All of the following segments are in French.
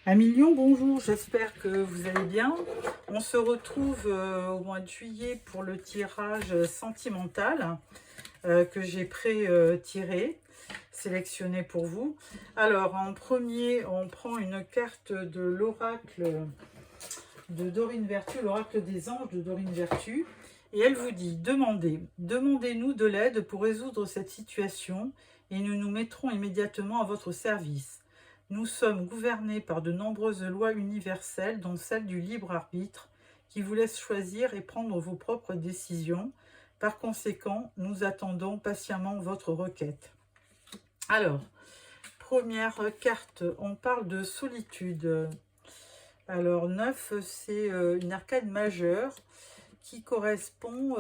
Amis Lion, bonjour, j'espère que vous allez bien. On se retrouve au mois de juillet pour le tirage sentimental que j'ai pré-tiré, sélectionné pour vous. Alors, en premier, on prend une carte de l'oracle de Dorine Vertu, l'oracle des anges de Dorine Vertu. Et elle vous dit, demandez-nous de l'aide pour résoudre cette situation et nous nous mettrons immédiatement à votre service. Nous sommes gouvernés par de nombreuses lois universelles, dont celle du libre arbitre, qui vous laisse choisir et prendre vos propres décisions. Par conséquent, nous attendons patiemment votre requête. Alors, première carte, on parle de solitude. Alors, 9, c'est une arcade majeure qui correspond,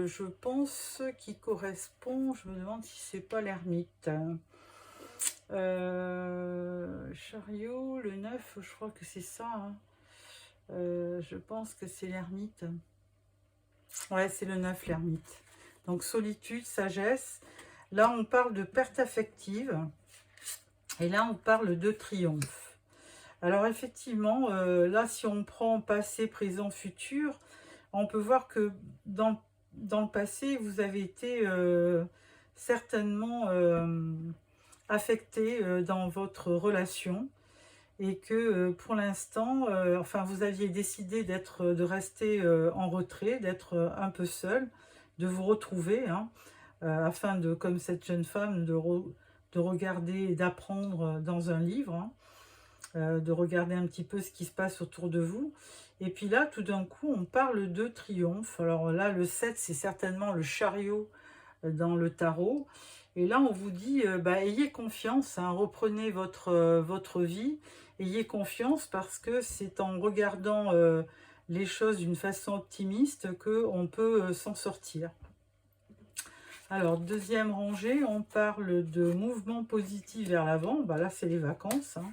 je pense, je me demande si c'est pas l'ermite. Chariot, le 9, je crois que c'est ça. Hein. Je pense que c'est l'ermite. Ouais, c'est le 9, l'ermite. Donc, solitude, sagesse. Là, on parle de perte affective. Et là, on parle de triomphe. Alors, effectivement, là, si on prend passé, présent, futur, on peut voir que dans le passé, vous avez été certainement affecté dans votre relation et que pour l'instant, enfin, vous aviez décidé de rester en retrait, d'être un peu seul, de vous retrouver, hein, afin de, comme cette jeune femme, de regarder et d'apprendre dans un livre, hein, de regarder un petit peu ce qui se passe autour de vous. Et puis là, tout d'un coup, on parle de triomphe. Alors là, le 7, c'est certainement le chariot dans le tarot. Et là, on vous dit, ayez confiance, hein, reprenez votre vie, ayez confiance parce que c'est en regardant les choses d'une façon optimiste qu'on peut s'en sortir. Alors, deuxième rangée, on parle de mouvement positif vers l'avant. Là, c'est les vacances. Hein.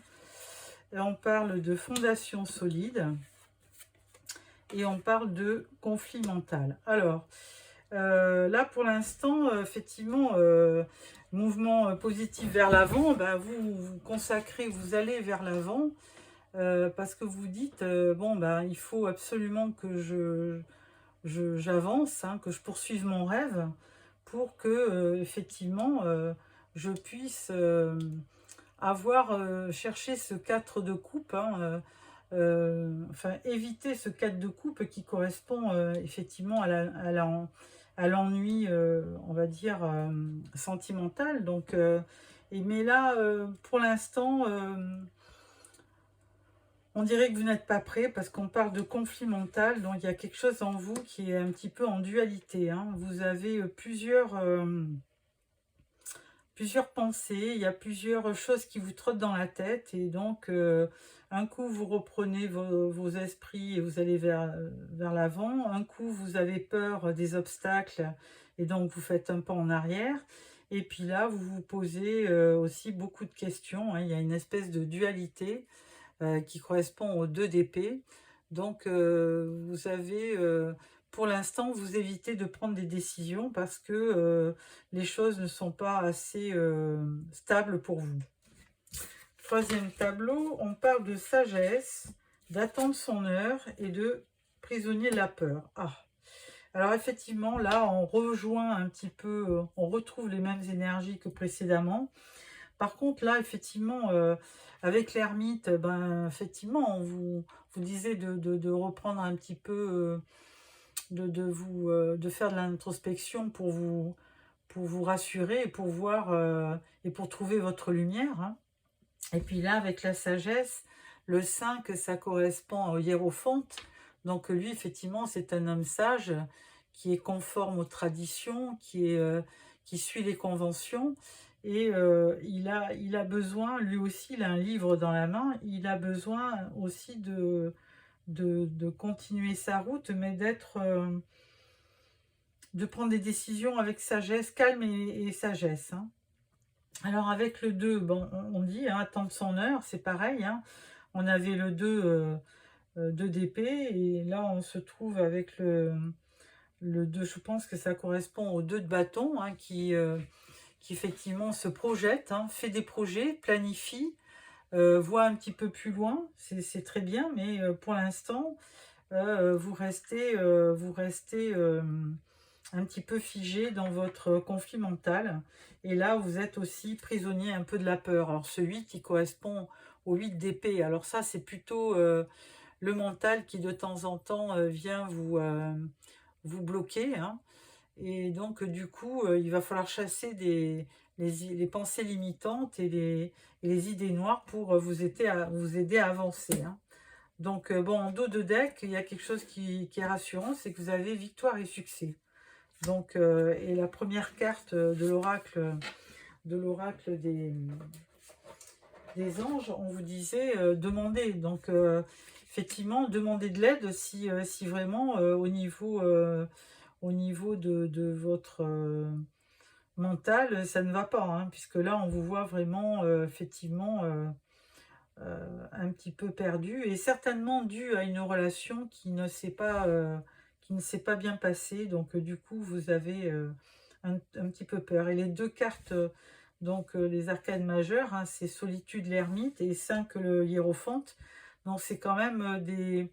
Et on parle de fondation solide. Et on parle de conflit mental. Alors, là, pour l'instant, effectivement, mouvement positif vers l'avant, vous consacrez, vous allez vers l'avant parce que vous dites, il faut absolument que j'avance, hein, que je poursuive mon rêve pour que, effectivement, je puisse avoir cherché ce 4 de coupe, hein, enfin éviter ce 4 de coupe qui correspond effectivement à l'ennui, on va dire, sentimental. Donc, mais là, pour l'instant, on dirait que vous n'êtes pas prêt parce qu'on parle de conflit mental. Donc, il y a quelque chose en vous qui est un petit peu en dualité. Hein. Vous avez plusieurs pensées, il y a plusieurs choses qui vous trottent dans la tête. Et donc, un coup, vous reprenez vos esprits et vous allez vers l'avant. Un coup, vous avez peur des obstacles et donc vous faites un pas en arrière. Et puis là, vous vous posez aussi beaucoup de questions. Hein. Il y a une espèce de dualité qui correspond aux 2 d'épée. Donc, vous avez, pour l'instant, vous évitez de prendre des décisions parce que les choses ne sont pas assez stables pour vous. Troisième tableau, on parle de sagesse, d'attendre son heure et de prisonnier de la peur. Ah, alors effectivement, là, on rejoint un petit peu, on retrouve les mêmes énergies que précédemment. Par contre, là, effectivement, avec l'ermite, effectivement, on vous disait de reprendre un petit peu, de faire de l'introspection pour vous rassurer et pour voir et pour trouver votre lumière. Hein. Et puis là, avec la sagesse, le 5, ça correspond au hiérophante. Donc lui, effectivement, c'est un homme sage qui est conforme aux traditions, qui suit les conventions. Et il a besoin, lui aussi, il a un livre dans la main, il a besoin aussi de continuer sa route, mais de prendre des décisions avec sagesse, calme et sagesse. Hein. Alors avec le 2, on dit, hein, attendre son heure, c'est pareil. Hein. On avait le 2, 2 d'épée, et là on se trouve avec le 2, je pense que ça correspond au 2 de bâton, hein, qui effectivement se projette, hein, fait des projets, planifie, voit un petit peu plus loin, c'est très bien, mais pour l'instant, vous restez un petit peu figé dans votre conflit mental. Et là, vous êtes aussi prisonnier un peu de la peur. Alors, ce 8, il correspond au 8 d'épée. Alors ça, c'est plutôt le mental qui, de temps en temps, vient vous bloquer, hein. Et donc, du coup, il va falloir chasser les pensées limitantes et les idées noires pour vous aider à avancer, hein. Donc, bon, en dos de deck, il y a quelque chose qui est rassurant, c'est que vous avez victoire et succès. Donc, et la première carte de l'oracle des anges, on vous disait demander. Donc, effectivement, demandez de l'aide si vraiment au niveau de votre mental, ça ne va pas, hein, puisque là, on vous voit vraiment, effectivement, un petit peu perdu, et certainement dû à une relation qui ne s'est pas bien passée. Donc, du coup, vous avez un petit peu peur. Et les deux cartes, donc les arcanes majeures, hein, c'est Solitude l'ermite et 5 le hiérophante. Donc, c'est quand même des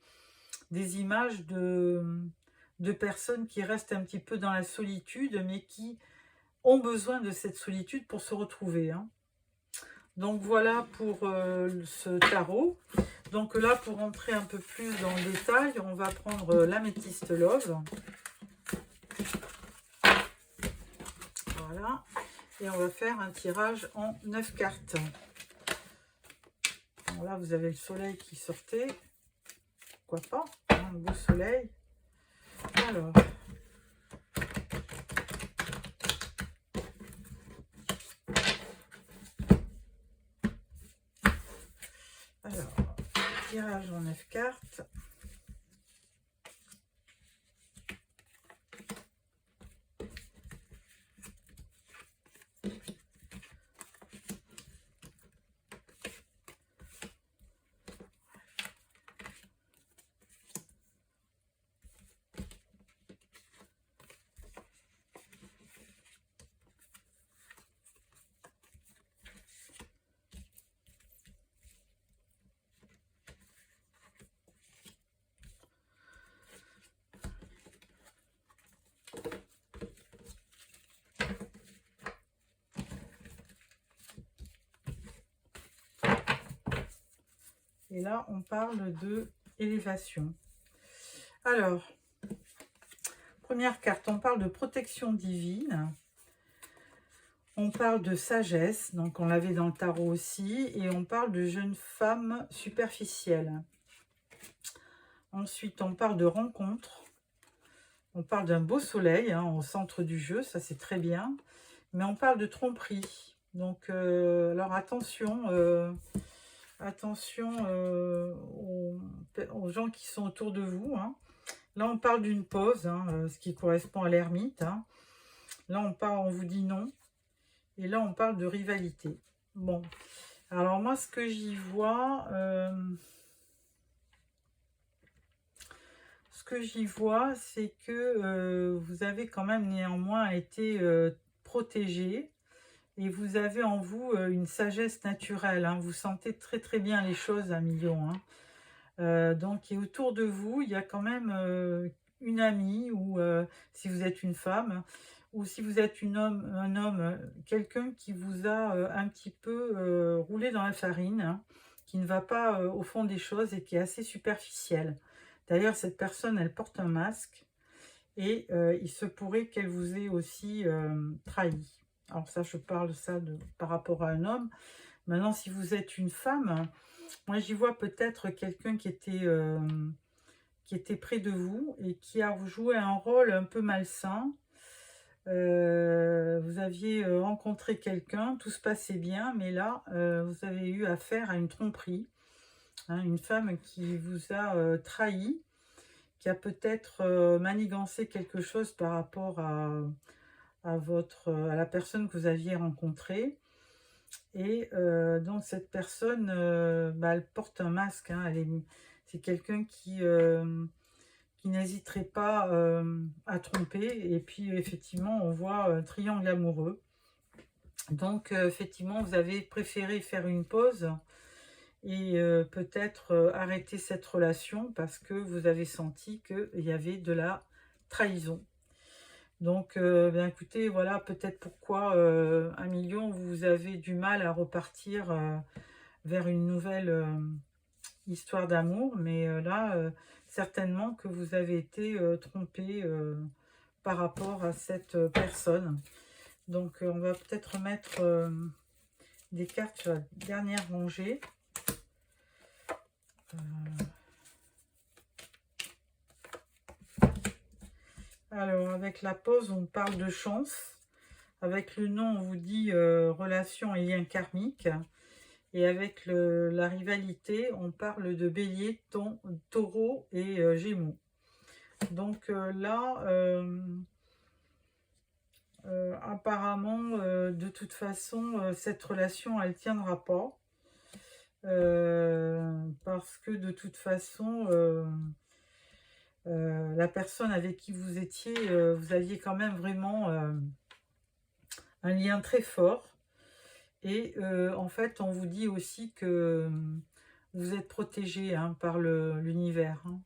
images de personnes qui restent un petit peu dans la solitude, mais qui ont besoin de cette solitude pour se retrouver, hein. Donc voilà pour ce tarot. Donc là, pour rentrer un peu plus dans le détail, on va prendre l'améthyste Love. Voilà. Et on va faire un tirage en 9 cartes. Alors là, vous avez le soleil qui sortait. Pourquoi pas, un beau soleil. Alors. Tirage en 9 cartes. Et là, on parle de élévation. Alors, première carte, on parle de protection divine. On parle de sagesse, donc on l'avait dans le tarot aussi. Et on parle de jeune femme superficielle. Ensuite, on parle de rencontre. On parle d'un beau soleil, hein, au centre du jeu, ça c'est très bien. Mais on parle de tromperie. Donc, alors attention... Attention aux gens qui sont autour de vous, hein. Là, on parle d'une pause, hein, ce qui correspond à l'ermite, hein. Là, on vous dit non. Et là, on parle de rivalité. Bon, alors moi, ce que j'y vois, c'est que vous avez quand même néanmoins été protégé. Et vous avez en vous une sagesse naturelle, hein. Vous sentez très très bien les choses à million, hein. Donc, et autour de vous, il y a quand même une amie, ou si vous êtes une femme, ou si vous êtes un homme, quelqu'un qui vous a un petit peu roulé dans la farine, hein, qui ne va pas au fond des choses et qui est assez superficiel. D'ailleurs, cette personne, elle porte un masque, et il se pourrait qu'elle vous ait aussi trahi. Alors ça, je parle par rapport à un homme. Maintenant, si vous êtes une femme, moi j'y vois peut-être quelqu'un qui était près de vous et qui a joué un rôle un peu malsain. Vous aviez rencontré quelqu'un, tout se passait bien, mais là, vous avez eu affaire à une tromperie, hein, une femme qui vous a trahi, qui a peut-être manigancé quelque chose par rapport à la personne que vous aviez rencontrée. Et donc cette personne, elle porte un masque, hein. C'est quelqu'un qui n'hésiterait pas à tromper. Et puis effectivement, on voit un triangle amoureux. Donc effectivement, vous avez préféré faire une pause et peut-être arrêter cette relation parce que vous avez senti qu'il y avait de la trahison. Donc, bien écoutez, voilà peut-être pourquoi 1 million, vous avez du mal à repartir vers une nouvelle histoire d'amour, mais là, certainement que vous avez été trompé par rapport à cette personne. Donc, on va peut-être mettre des cartes sur la dernière rangée. Alors, avec la pause, on parle de chance. Avec le nom, on vous dit relation et lien karmique. Et avec la rivalité, on parle de bélier, taureau et gémeaux. Donc là, apparemment, de toute façon, cette relation, elle ne tiendra pas. Parce que de toute façon, la personne avec qui vous étiez, vous aviez quand même vraiment un lien très fort. Et en fait, on vous dit aussi que vous êtes protégé hein, par l'univers. Hein.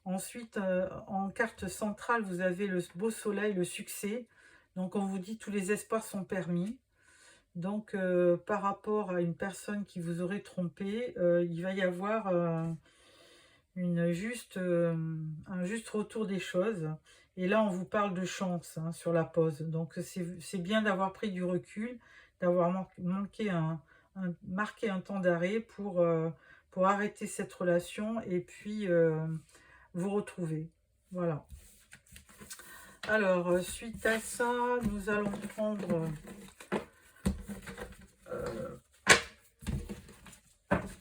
Ensuite, en carte centrale, vous avez le beau soleil, le succès. Donc, on vous dit tous les espoirs sont permis. Donc, par rapport à une personne qui vous aurait trompé, il va y avoir un juste retour des choses. Et là, on vous parle de chance hein, sur la pause. Donc, c'est bien d'avoir pris du recul, d'avoir marqué un temps d'arrêt pour arrêter cette relation et puis vous retrouver. Voilà. Alors, suite à ça, nous allons prendre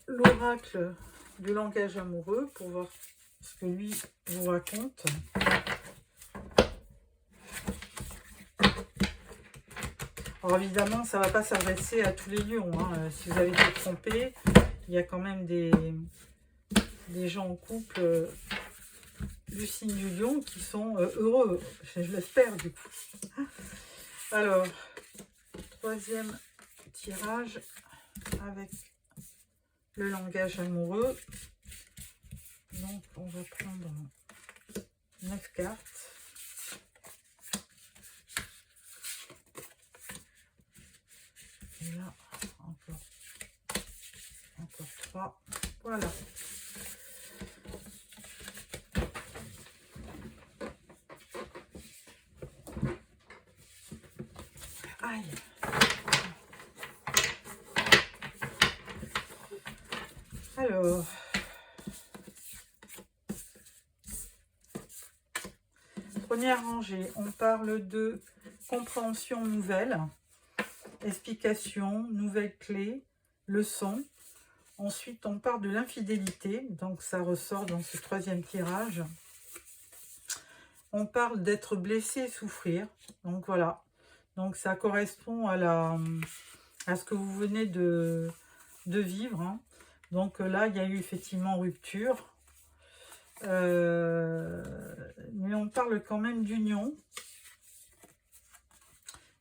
l'oracle du langage amoureux pour voir ce que lui vous raconte. Alors évidemment, ça ne va pas s'adresser à tous les lions. Hein. Si vous avez été trompé, il y a quand même des gens en couple du signe du lion qui sont heureux. Je l'espère du coup. Alors, troisième tirage avec le langage amoureux. Donc, on va prendre 9 cartes. Et là, encore 3. Voilà. Aïe. Alors, première rangée, on parle de compréhension nouvelle, explication, nouvelle clé, leçon. Ensuite, on parle de l'infidélité, donc ça ressort dans ce troisième tirage. On parle d'être blessé et souffrir, donc voilà. Donc ça correspond à ce que vous venez de vivre. Hein. Donc là, il y a eu effectivement rupture. Mais on parle quand même d'union.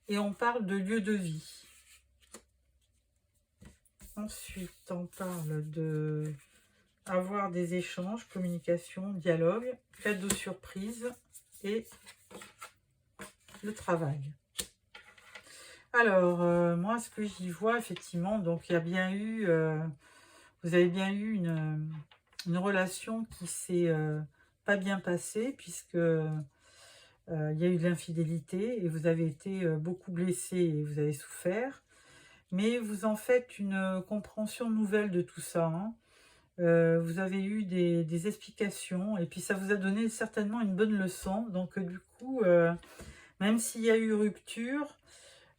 Et on parle de lieu de vie. Ensuite, on parle de avoir des échanges, communication, dialogue, cadeau surprise et le travail. Alors, moi, ce que j'y vois, effectivement, donc il y a bien eu, vous avez bien eu une relation qui s'est pas bien passée, puisque il y a eu de l'infidélité et vous avez été beaucoup blessé et vous avez souffert. Mais vous en faites une compréhension nouvelle de tout ça. Hein. Vous avez eu des explications et puis ça vous a donné certainement une bonne leçon. Donc du coup, même s'il y a eu rupture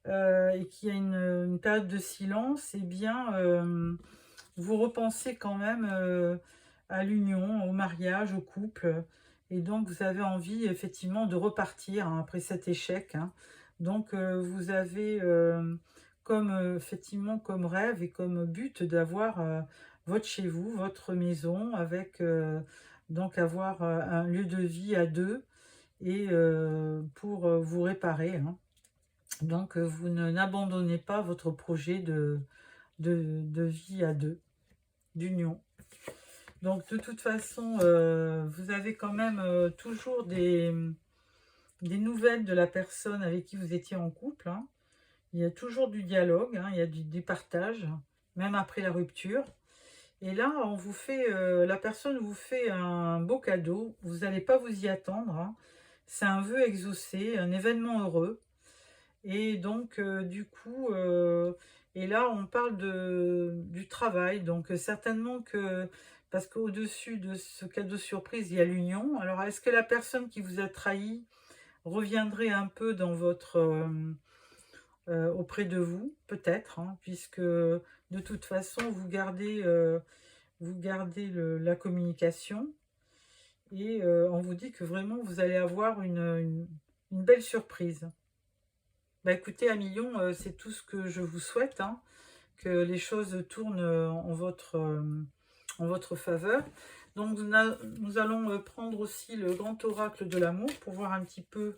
et qu'il y a une période de silence, eh bien, vous repensez quand même à l'union, au mariage, au couple. Et donc, vous avez envie effectivement de repartir hein, après cet échec. Hein. Donc, vous avez effectivement comme rêve et comme but d'avoir votre chez vous, votre maison, avec donc avoir un lieu de vie à deux et pour vous réparer. Hein. Donc, vous n'abandonnez pas votre projet de vie à deux. d'union. Donc de toute façon, vous avez quand même toujours des nouvelles de la personne avec qui vous étiez en couple, hein. Il y a toujours du dialogue, hein, il y a des partages, même après la rupture. Et là, on vous fait, la personne vous fait un beau cadeau, vous n'allez pas vous y attendre, hein. C'est un vœu exaucé, un événement heureux. Et donc, du coup, et là, on parle du travail. Donc, certainement que, parce qu'au-dessus de ce cadeau surprise, il y a l'union. Alors, est-ce que la personne qui vous a trahi reviendrait un peu dans votre, auprès de vous? Peut-être, hein, puisque de toute façon, vous gardez la communication. Et on vous dit que vraiment, vous allez avoir une belle surprise. Bah écoutez, à million, c'est tout ce que je vous souhaite, hein, que les choses tournent en votre faveur. Donc nous allons prendre aussi le grand oracle de l'amour pour voir un petit peu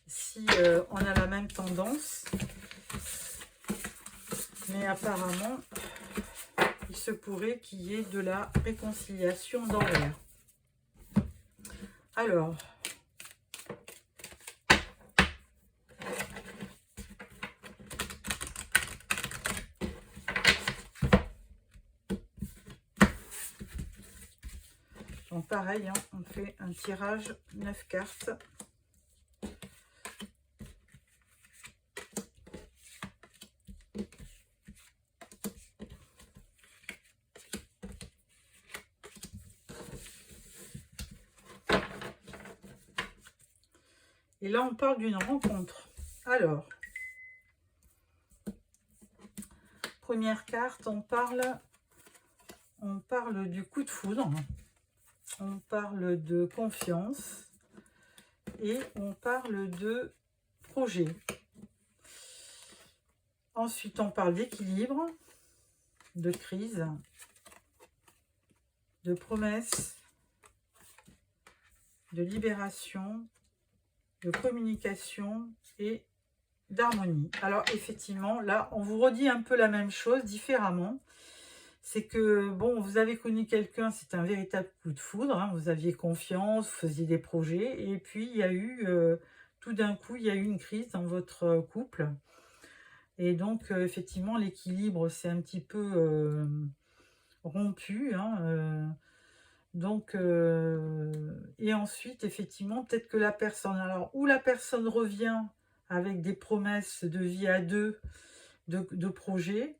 si on a la même tendance. Mais apparemment, il se pourrait qu'il y ait de la réconciliation dans l'air. Alors, donc pareil, hein, on fait un tirage 9 cartes. Et là, on parle d'une rencontre. Alors, première carte, on parle du coup de foudre. On parle de confiance. Et on parle de projet. Ensuite, on parle d'équilibre, de crise, de promesse, de libération, de communication et d'harmonie. Alors effectivement, là, on vous redit un peu la même chose différemment. C'est que, bon, vous avez connu quelqu'un, c'est un véritable coup de foudre, hein, vous aviez confiance, vous faisiez des projets, et puis il y a eu, tout d'un coup, il y a eu une crise dans votre couple. Et donc, effectivement, l'équilibre, c'est un petit peu rompu, hein, donc, et ensuite, effectivement, peut-être que la personne, alors, ou la personne revient avec des promesses de vie à deux, de projets,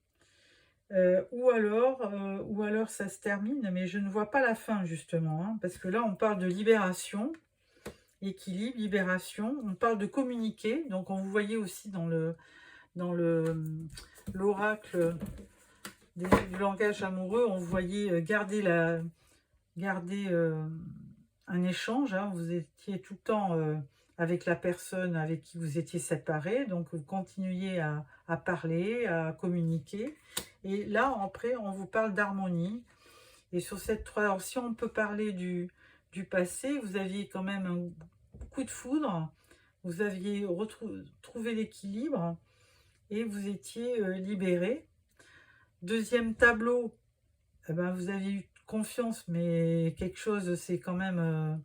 ou alors ça se termine, mais je ne vois pas la fin, justement, hein, parce que là, on parle de libération, équilibre, libération, on parle de communiquer, donc on vous voyez aussi dans l'oracle du langage amoureux, on voyait garder un échange, hein. Vous étiez tout le temps avec la personne avec qui vous étiez séparés, donc vous continuiez à parler, à communiquer. Et là, après, on vous parle d'harmonie. Et sur cette trois, alors si on peut parler du passé, vous aviez quand même un coup de foudre, vous aviez trouvé l'équilibre et vous étiez libéré. Deuxième tableau, eh ben, vous avez eu confiance, mais quelque chose c'est quand même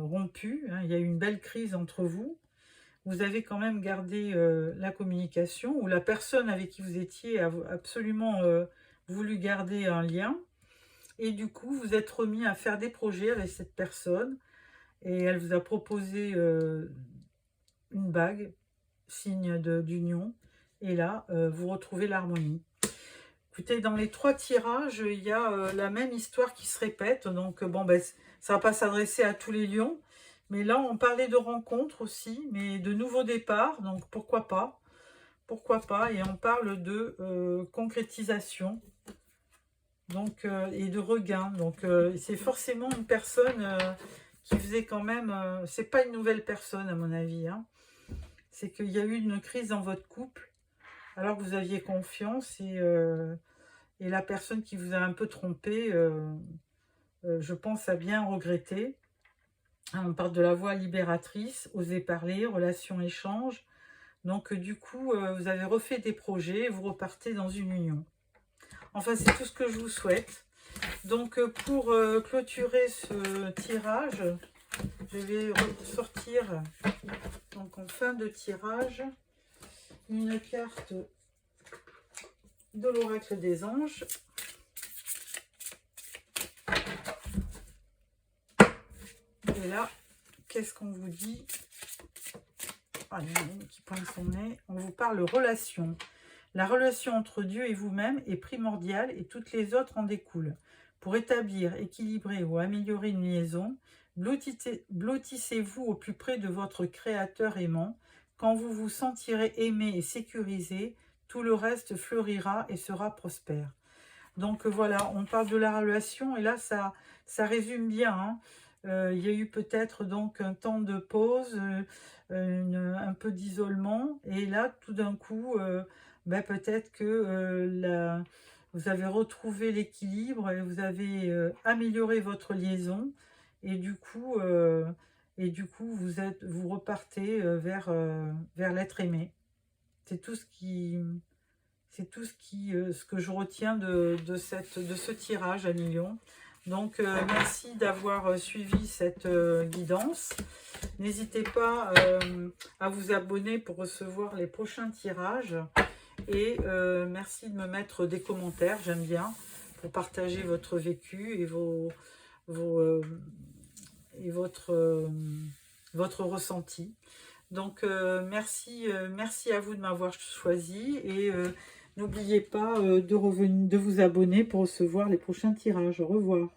rompu, hein. Il y a eu une belle crise entre vous. Vous avez quand même gardé la communication, ou la personne avec qui vous étiez a absolument voulu garder un lien. Et du coup, vous êtes remis à faire des projets avec cette personne. Et elle vous a proposé une bague, signe d'union. Et là, vous retrouvez l'harmonie. Écoutez, dans les trois tirages, il y a la même histoire qui se répète. Donc, bon, ben, ça ne va pas s'adresser à tous les lions. Mais là, on parlait de rencontres aussi, mais de nouveaux départs. Donc, pourquoi pas? Pourquoi pas? Et on parle de concrétisation, donc, et de regain. Donc, c'est forcément une personne qui faisait quand même... c'est pas une nouvelle personne, à mon avis, hein. C'est qu'il y a eu une crise dans votre couple, alors que vous aviez confiance, et la personne qui vous a un peu trompé, je pense, a bien regretté. Hein, on parle de la voix libératrice, oser parler, relation, échange. Donc, du coup, vous avez refait des projets, vous repartez dans une union. Enfin, c'est tout ce que je vous souhaite. Donc, pour clôturer ce tirage, je vais sortir, donc en fin de tirage, une carte de l'oracle des anges. Et là, qu'est-ce qu'on vous dit? Ah, il y en a une qui pointe son nez. On vous parle relation. La relation entre Dieu et vous-même est primordiale et toutes les autres en découlent. Pour établir, équilibrer ou améliorer une liaison, blottissez-vous au plus près de votre Créateur aimant. Quand vous vous sentirez aimé et sécurisé, tout le reste fleurira et sera prospère. Donc voilà, on parle de la relation et là, ça résume bien, hein. Il y a eu peut-être donc un temps de pause, un peu d'isolement. Et là, tout d'un coup, peut-être que vous avez retrouvé l'équilibre et vous avez amélioré votre liaison. Et du coup, vous repartez vers l'être aimé. C'est tout ce qui... C'est tout ce que je retiens de ce tirage à millions. Donc, merci d'avoir suivi cette guidance. N'hésitez pas à vous abonner pour recevoir les prochains tirages. Et merci de me mettre des commentaires, j'aime bien, pour partager votre vécu et votre ressenti. Donc, merci à vous de m'avoir choisi et n'oubliez pas de vous abonner pour recevoir les prochains tirages. Au revoir.